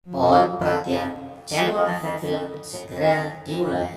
Mohon perhatian, channel Efek Film segera dimulai.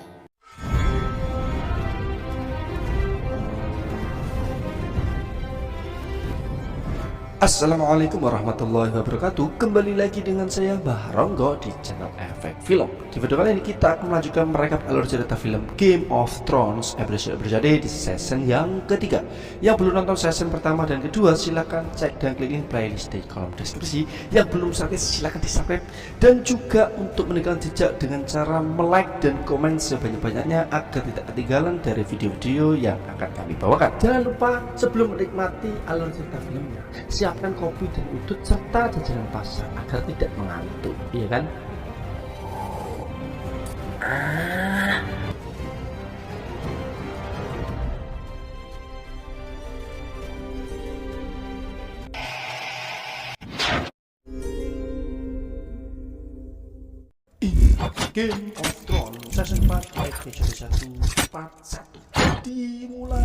Assalamualaikum warahmatullahi wabarakatuh. Kembali lagi dengan saya Bahronggo di channel Efek Film. Di video kali ini kita akan melanjutkan merekap alur cerita film Game of Thrones episode di season yang ketiga. Yang belum nonton season pertama dan kedua, silahkan cek dan klik link playlist di kolom deskripsi. Yang belum subscribe silahkan di subscribe. Dan juga untuk meninggalkan jejak dengan cara like dan komen sebanyak-banyaknya agar tidak ketinggalan dari video-video yang akan kami bawakan. Jangan lupa sebelum menikmati alur cerita filmnya, siapkan kopi dan udut serta jajanan pasar agar tidak mengantuk, iya kan? Game of Thrones season 4 episode 1 part 1 dimulai.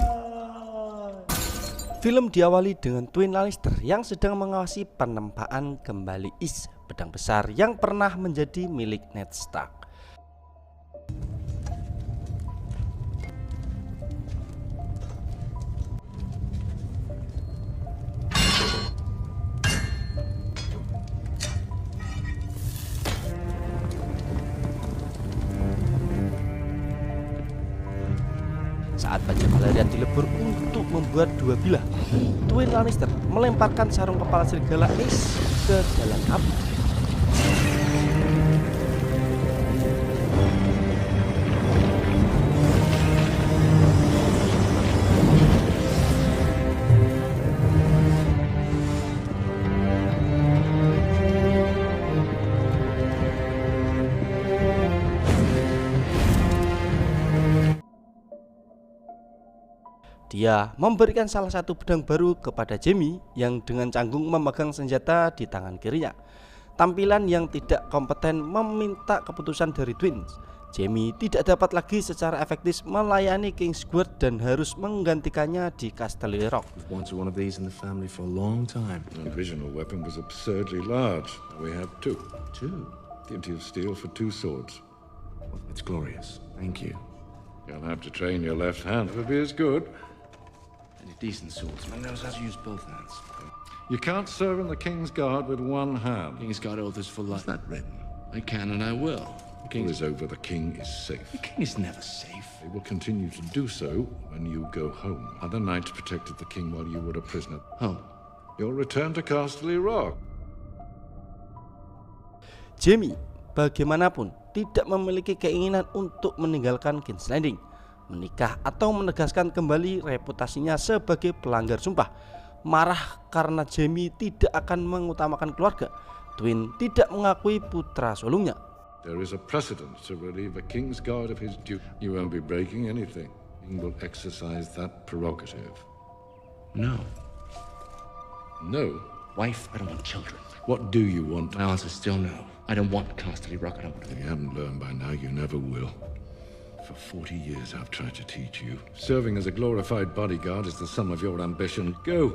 Film diawali dengan Twin Lannister yang sedang mengawasi penempaan kembali Is, pedang besar yang pernah menjadi milik Ned Stark. Saat bajak larian dilebur untuk membuat dua bilah, Twin Lannister melemparkan sarung kepala serigala Ace ke dalam api. Dia memberikan salah satu pedang baru kepada Jaime yang dengan canggung memegang senjata di tangan kirinya. Tampilan yang tidak kompeten meminta keputusan dari Twins. Jaime tidak dapat lagi secara efektif melayani Kingsguard dan harus menggantikannya di Casterly Rock. Wanted one of these in the family for a long time. The original weapon was absurdly large. We have two. Two? Plenty of steel for two swords. Well, it's glorious. Thank you. You'll have to train your left hand to be as good. Any decent swordsman knows how to use both hands. You can't serve in the King's Guard with one hand. King's got oath is for life. Is that written? I can and I will. The King is over. The King is safe. The king is never safe. He will continue to do so when you go home. Other knights protected the King while you were a prisoner. Home? You'll return to Casterly Rock. Jaime bagaimanapun tidak memiliki keinginan untuk meninggalkan King's Landing, menikah atau menegaskan kembali reputasinya sebagai pelanggar sumpah. Marah karena Jaime tidak akan mengutamakan keluarga, Twin tidak mengakui putra sulungnya. There is a precedent to relieve a King's Guard of his duty. You won't be breaking anything. The King will exercise that prerogative. No. No? Wife, I don't want children. What do you want? My answer is still no. I don't want Casterly Rock. I don't want If you haven't learned by now, you never will. For 40 years I've tried to teach you. Serving as a glorified bodyguard is the sum of your ambition. Go!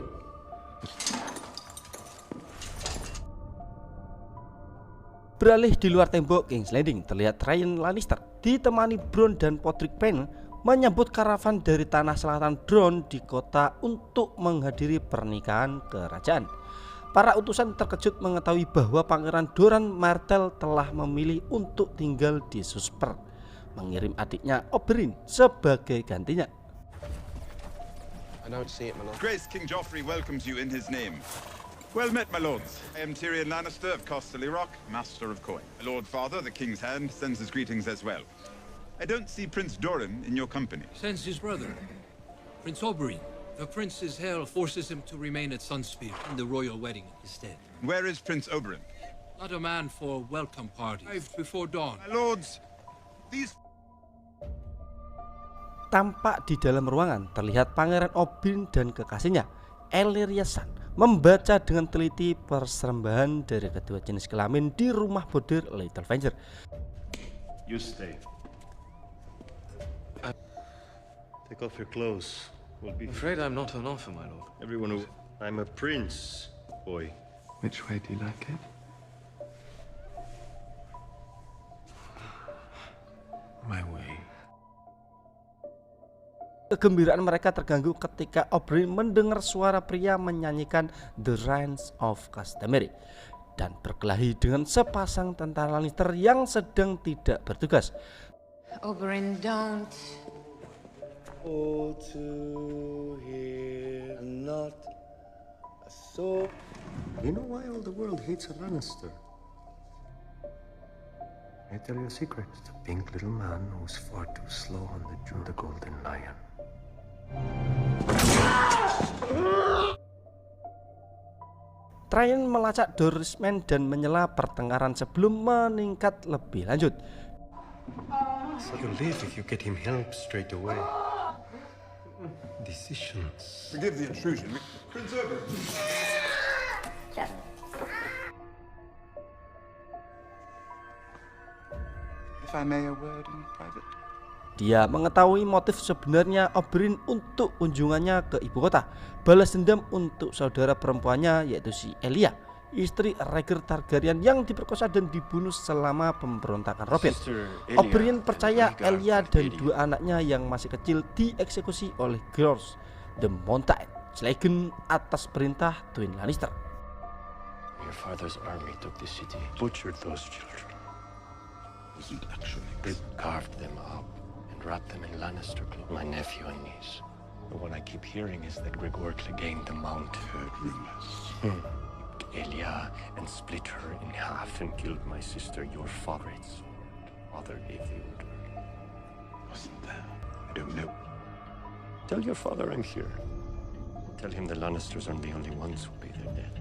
Beralih di luar tembok King's Landing, terlihat Ryan Lannister ditemani Bronn dan Podrick Payne menyambut karavan dari tanah selatan Dorne di kota untuk menghadiri pernikahan kerajaan. Para utusan terkejut mengetahui bahwa Pangeran Doran Martell telah memilih untuk tinggal di Susper, mengirim adiknya Oberyn sebagai gantinya. I don't see it, my lord. Grace, King Joffrey welcomes you in his name. Well met, my lords. I am Tyrion Lannister of Casterly Rock, Master of Coin. My Lord Father, the King's Hand, sends his greetings as well. I don't see Prince Doran in your company. Sends his brother, Prince Oberyn. The prince's hair forces him to remain at Sunspear in the royal wedding instead. Where is Prince Oberyn? Not a man for welcome party. Arrived before dawn. My lords, these... Tampak di dalam ruangan terlihat Pangeran Oberyn dan kekasihnya Ellaria Sand membaca dengan teliti persembahan dari kedua jenis kelamin di rumah bordir Littlefinger. You stay. Take off your clothes. We'll be. I'm afraid I'm not an offer, my lord. Everyone who. I'm a prince, boy. Which way do you like it? Kegembiraan mereka terganggu ketika Oberyn mendengar suara pria menyanyikan The Reigns of Castamere dan berkelahi dengan sepasang tentara Lannister yang sedang tidak bertugas. Oberyn, don't. Oh, to hear not a soul. You know why all the world hates a Lannister? I tell you a secret. The pink little man who's far too slow on the Golden Lion. Tyrion melacak Dorisman dan menyela pertengkaran sebelum meningkat lebih lanjut. So you'll live if you get him help straight away. Decisions. Forgive the intrusion. Prince Oberyn. If I may, a word in private. Dia mengetahui motif sebenarnya Oberyn untuk kunjungannya ke ibu kota, balas dendam untuk saudara perempuannya yaitu si Elia, istri Rhaegar Targaryen yang diperkosa dan dibunuh selama pemberontakan Robert. Oberyn percaya Elia dan dua anaknya yang masih kecil dieksekusi oleh George the Mountain Slagon atas perintah Tywin Lannister. Your father's army took the city, butchered those children. Wasn't actually. They carved them up and wrapped them in Lannister cloth. My nephew and niece. But what I keep hearing is that Gregor Clegane the Mount Heard rumors. Elia and split her in half and killed my sister, your father's father gave the order. Wasn't there? I don't know. Tell your father I'm here. Tell him the Lannisters aren't the only ones who pay their debt.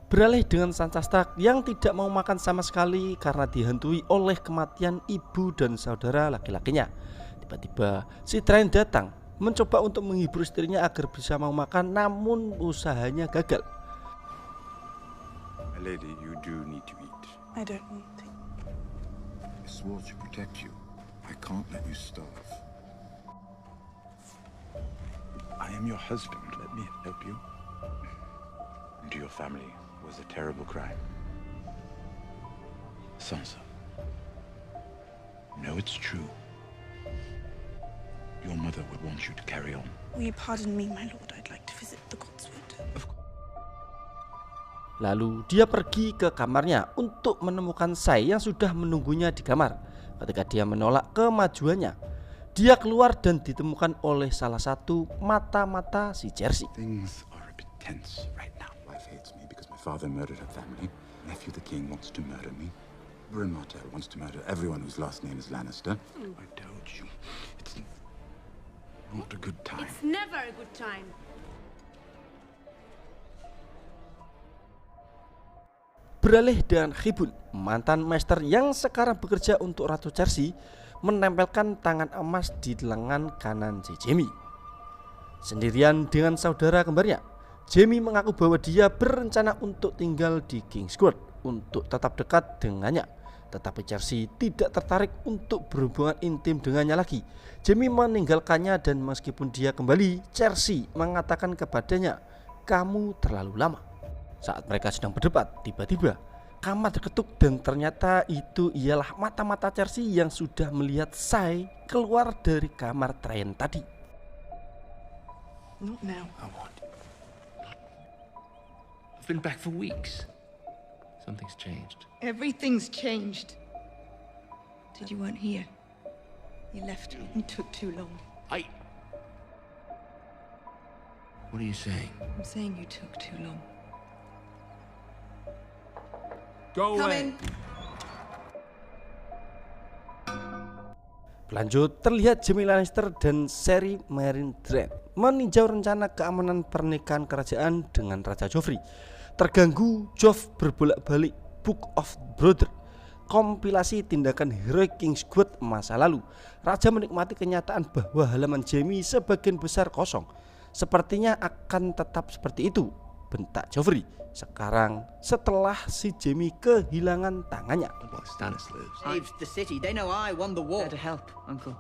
Beralih dengan Sansa Stark yang tidak mau makan sama sekali karena dihantui oleh kematian ibu dan saudara laki-lakinya. Tiba-tiba si Tyrion datang mencoba untuk menghibur istrinya agar bisa mau makan, namun usahanya gagal. My lady, you do need to eat. I don't need to. I swore to protect you. I can't let you starve. I am your husband. Let me help you. And to your family was a terrible crime. Sansa. No, it's true. Your mother would want you to carry on. Will you pardon me, my lord? I'd like to visit the Godswood. Of course. Lalu dia pergi ke kamarnya untuk menemukan Sai yang sudah menunggunya di kamar. Ketika dia menolak kemajuannya, dia keluar dan ditemukan oleh salah satu mata-mata si Cersei. Things are a bit tense right now. Wife hates me because my father murdered her family. Nephew the king wants to murder me. Bryn Martell wants to murder everyone whose last name is Lannister. I told you, it's not a good time. It's never a good time. Beralih dengan Khibun, mantan maester yang sekarang bekerja untuk Ratu Cersei, menempelkan tangan emas di lengan kanan si Jaime. Sendirian dengan saudara kembarnya, Jaime mengaku bahwa dia berencana untuk tinggal di Kingscourt untuk tetap dekat dengannya. Tetapi Cersei tidak tertarik untuk berhubungan intim dengannya lagi. Jaime meninggalkannya dan meskipun dia kembali, Cersei mengatakan kepadanya, "Kamu terlalu lama." Saat mereka sedang berdebat, tiba-tiba kamar terketuk dan ternyata itu ialah mata-mata Cersei yang sudah melihat Sai keluar dari kamar Tyrion tadi. Not now. I want. I've been back for weeks. Something's changed. Everything's changed. Did you weren't here? You left me. You took too long. What are you saying? I'm saying you took too long. Go away. Berlanjut, terlihat Jaime Lannister dan Seri Meereen meninjau rencana keamanan pernikahan kerajaan dengan Raja Joffrey. Terganggu, Joff berbolak-balik Book of Brother, kompilasi tindakan heroik Kingsguard masa lalu. Raja menikmati kenyataan bahwa halaman Jaime sebagian besar kosong. Sepertinya akan tetap seperti itu, bentak Joffrey. Sekarang setelah si Jaime kehilangan tangannya. Stannis lives. Saved the city. They know I won the war. There to help, Uncle.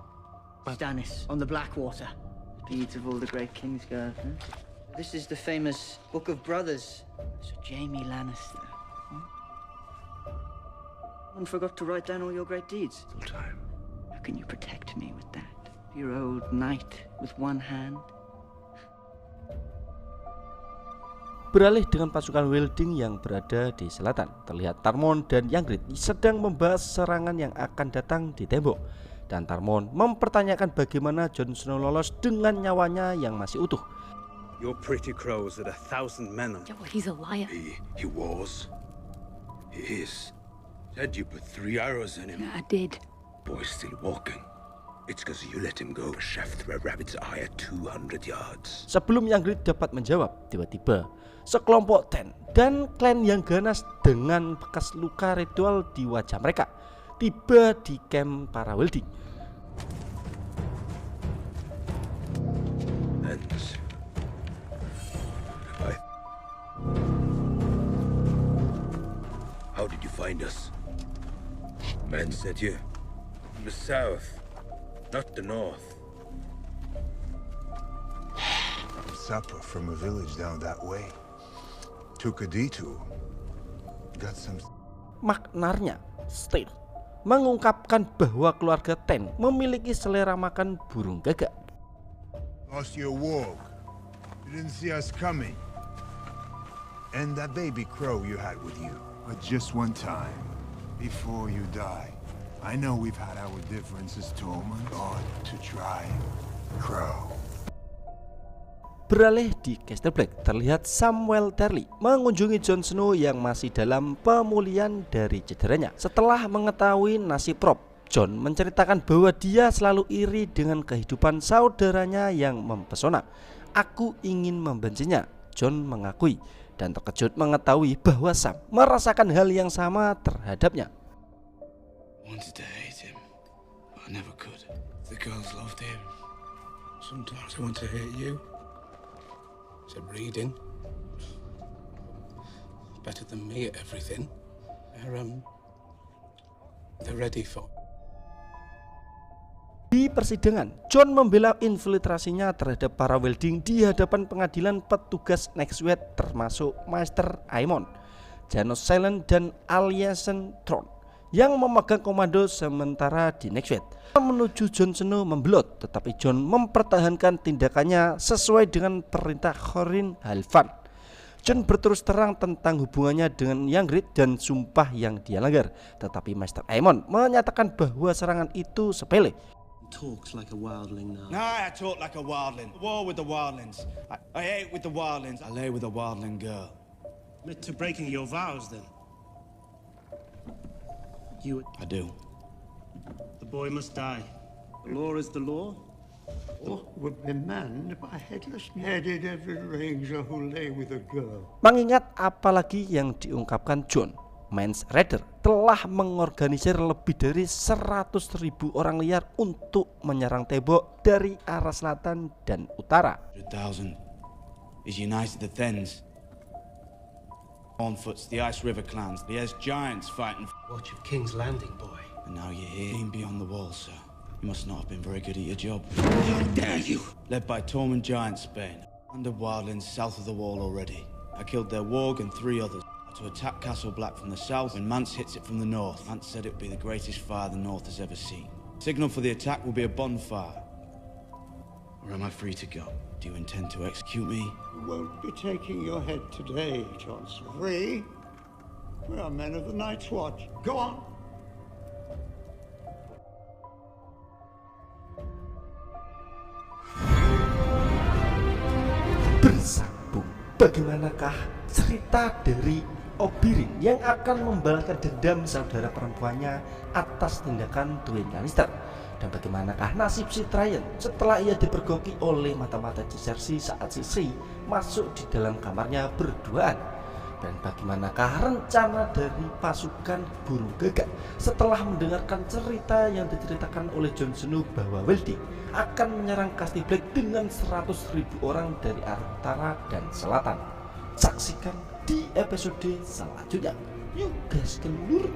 Stannis on the Blackwater. Deeds of all the great Kingsguard. Huh? This is the famous Book of Brothers. So Jaime Lannister. One forgot to write down all your great deeds. Still time. How can you protect me with that? Your old knight with one hand. Beralih dengan pasukan Wilding yang berada di selatan, terlihat Tormund dan Ygritte sedang membahas serangan yang akan datang di tembok. Dan Tormund mempertanyakan bagaimana Jon Snow lolos dengan nyawanya yang masih utuh. Your pretty crows had 1,000 men on. Oh, he's a liar. He was. He is. Said you put 3 arrows in him. Yeah, I did. Boy's still walking. It's because you let him go, shaft through a rabbit's eye at 200 yards. Sebelum Ygritte dapat menjawab, tiba-tiba sekelompok Ten dan klan yang ganas dengan bekas luka ritual di wajah mereka tiba di camp para Wilding. How did you find us? Men said you from the south, not the north. Supper from a village down that way. Took a detour. Got some. Maknanya, Styr mengungkapkan bahwa keluarga Ten memiliki selera makan burung gagak. Lost your walk. You didn't see us coming. And that baby crow you had with you. But just one time, before you die. I know we've had our differences, Tormund, but to try crow. Beralih di Castle Black, terlihat Samwell Tarly mengunjungi Jon Snow yang masih dalam pemulihan dari cederanya. Setelah mengetahui nasib Robb, Jon menceritakan bahwa dia selalu iri dengan kehidupan saudaranya yang mempesona. Aku ingin membencinya, Jon mengakui, dan terkejut mengetahui bahwa Sam merasakan hal yang sama terhadapnya. Wanted to hate him, but I never could. The girls loved him. Sometimes I want to hate you. Said reading. Better than me at everything. They're ready for. Di persidangan, Jon membela infiltrasinya terhadap para Wilding di hadapan pengadilan petugas Nextwed termasuk Maester Aemon, Janos Silent dan Alicent Thorne yang memegang komando sementara di Nextwed. Menuju Jon Snow membelot, tetapi Jon mempertahankan tindakannya sesuai dengan perintah Thorin Halfdan. Jon berterus terang tentang hubungannya dengan Ygritte dan sumpah yang dia langgar, tetapi Maester Aemon menyatakan bahwa serangan itu sepele. Talks like a wildling now. Nah, I talk like a wildling. War with the wildlings. I ate with the wildlings. I lay with a wildling girl. Admit to breaking your vows, then. I do. The boy must die. The law is the law. Or would be manned by headless-headed every ranger who lay with a girl. Mengingat apalagi yang diungkapkan Jon, Mance Rayder telah mengorganisir lebih dari 100.000 orang liar untuk menyerang tembok dari arah selatan dan utara. 100,000 is united the Thens. On foot's the Ice River clans. There's giants fighting. Watch of King's Landing, boy. And now you're here, beyond the wall, sir. You must not have been very good at your job. How dare you! Led by Tormund Giantsbane, under wildlings south of the wall already. I killed their warg and 3 others. To attack Castle Black from the south when Mance hits it from the north. Mance said it would be the greatest fire the north has ever seen. Signal for the attack will be a bonfire. Or am I free to go? Do you intend to execute me? You won't be taking your head today, Johnson. Free? We are men of the Night's Watch. Go on. Bersambung, bagaimanakah cerita dari Oberyn yang akan membalaskan dendam saudara perempuannya atas tindakan Tywin Lannister? Dan bagaimanakah nasib si Tyrion setelah ia dipergoki oleh mata-mata Cersei saat Siri masuk di dalam kamarnya berduaan? Dan bagaimanakah rencana dari pasukan burung gagak setelah mendengarkan cerita yang diceritakan oleh Jon Snow bahwa Wilding akan menyerang Castle Black dengan 100.000 orang dari arah utara dan selatan? Saksikan di episode selanjutnya. Yuk gas, lur.